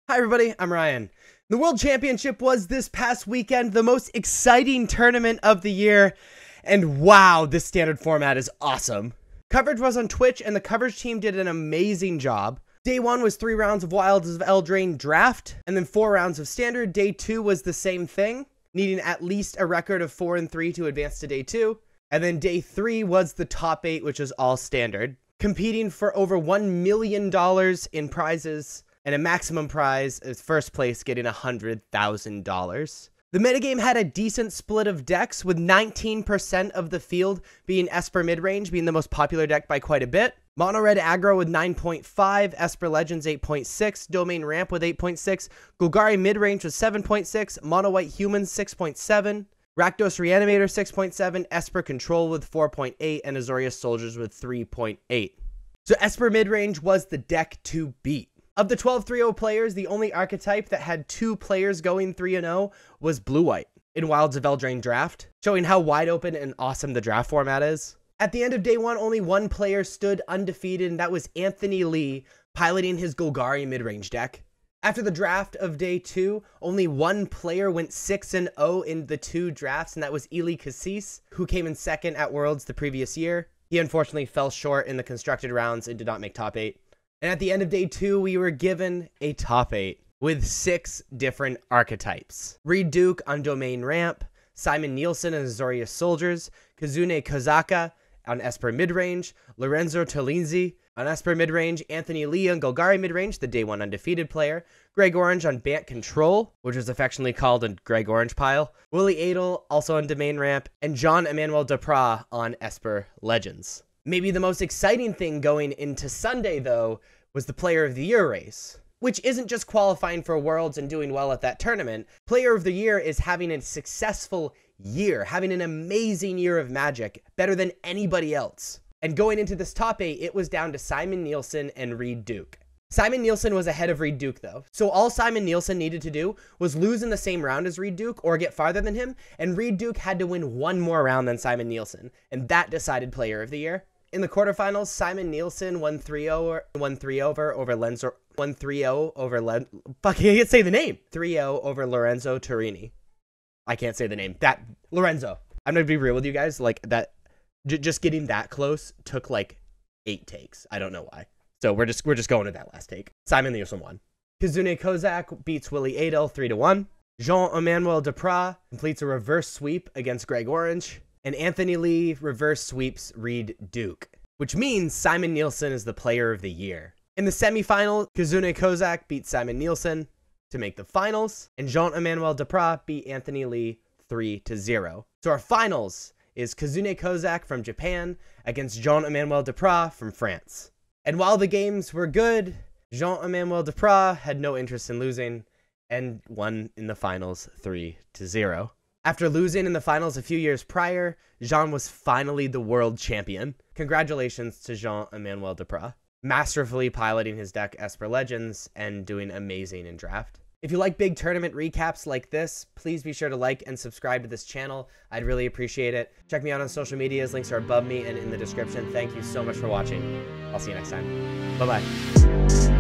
Hi everybody, I'm Ryan. The World Championship was this past weekend, the most exciting tournament of the year, and wow, this standard format is awesome. Coverage was on Twitch, and the coverage team did an amazing job. Day 1 was 3 rounds of Wilds of Eldraine draft, and then 4 rounds of standard. Day 2 was the same thing, needing at least a record of 4 and 3 to advance to Day 2. And then Day 3 was the top 8, which was all standard, competing for over $1 million in prizes, and a maximum prize is first place getting $100,000. The metagame had a decent split of decks, with 19% of the field being Esper midrange, being the most popular deck by quite a bit. Mono Red Aggro with 9.5, Esper Legends 8.6, Domain Ramp with 8.6, Golgari midrange with 7.6, Mono White Humans 6.7, Rakdos Reanimator 6.7, Esper Control with 4.8, and Azorius Soldiers with 3.8. So Esper midrange was the deck to beat. Of the 12 3-0 players, the only archetype that had 2 players going 3-0 was Blue-White in Wilds of Eldraine draft, showing how wide open and awesome the draft format is. At the end of Day 1, only 1 player stood undefeated, and that was Anthony Lee, piloting his Golgari midrange deck. After the draft of Day 2, only 1 player went 6-0 in the 2 drafts, and that was Eli Cassis, who came in second at Worlds the previous year. He unfortunately fell short in the constructed rounds and did not make top 8. And at the end of Day 2, we were given a top 8 with 6 different archetypes. Reed Duke on Domain Ramp, Simon Nielsen and Azorius Soldiers, Kazune Kozaka on Esper midrange, Lorenzo Tolinzi on Esper midrange, Anthony Lee on Golgari midrange, the Day 1 undefeated player, Greg Orange on Bant Control, which was affectionately called a Greg Orange pile, Willie Adel also on Domain Ramp, and Jean-Emmanuel Depraz on Esper Legends. Maybe the most exciting thing going into Sunday, though, was the Player of the Year race, which isn't just qualifying for Worlds and doing well at that tournament. Player of the Year is having a successful year, having an amazing year of Magic, better than anybody else. And going into this top 8, it was down to Simon Nielsen and Reed Duke. Simon Nielsen was ahead of Reed Duke, though. So all Simon Nielsen needed to do was lose in the same round as Reed Duke or get farther than him, and Reed Duke had to win 1 more round than Simon Nielsen, and that decided Player of the Year. In the quarterfinals, Simon Nielsen won 3-0 over Lorenzo. 1-3-0 over fuck, I can't say the name. 3-0 over Lorenzo Torini. I can't say the name. Lorenzo. I'm gonna be real with you guys. Like that, just getting that close took like 8 takes. I don't know why. So we're just going to that last take. Simon Nielsen won. Kazune Kozak beats Willie Adel 3-1. Jean-Emmanuel Depraz completes a reverse sweep against Greg Orange. And Anthony Lee reverse sweeps Reed Duke, which means Simon Nielsen is the Player of the Year. In the semifinal, Kazune Kozak beat Simon Nielsen to make the finals, and Jean-Emmanuel Depraz beat Anthony Lee 3-0. So our finals is Kazune Kozak from Japan against Jean-Emmanuel Depraz from France. And while the games were good, Jean-Emmanuel Depraz had no interest in losing and won in the finals 3-0. After losing in the finals a few years prior, Jean was finally the world champion. Congratulations to Jean-Emmanuel Depraz, masterfully piloting his deck Esper Legends and doing amazing in draft. If you like big tournament recaps like this, please be sure to like and subscribe to this channel. I'd really appreciate it. Check me out on social medias. Links are above me and in the description. Thank you so much for watching. I'll see you next time. Bye-bye.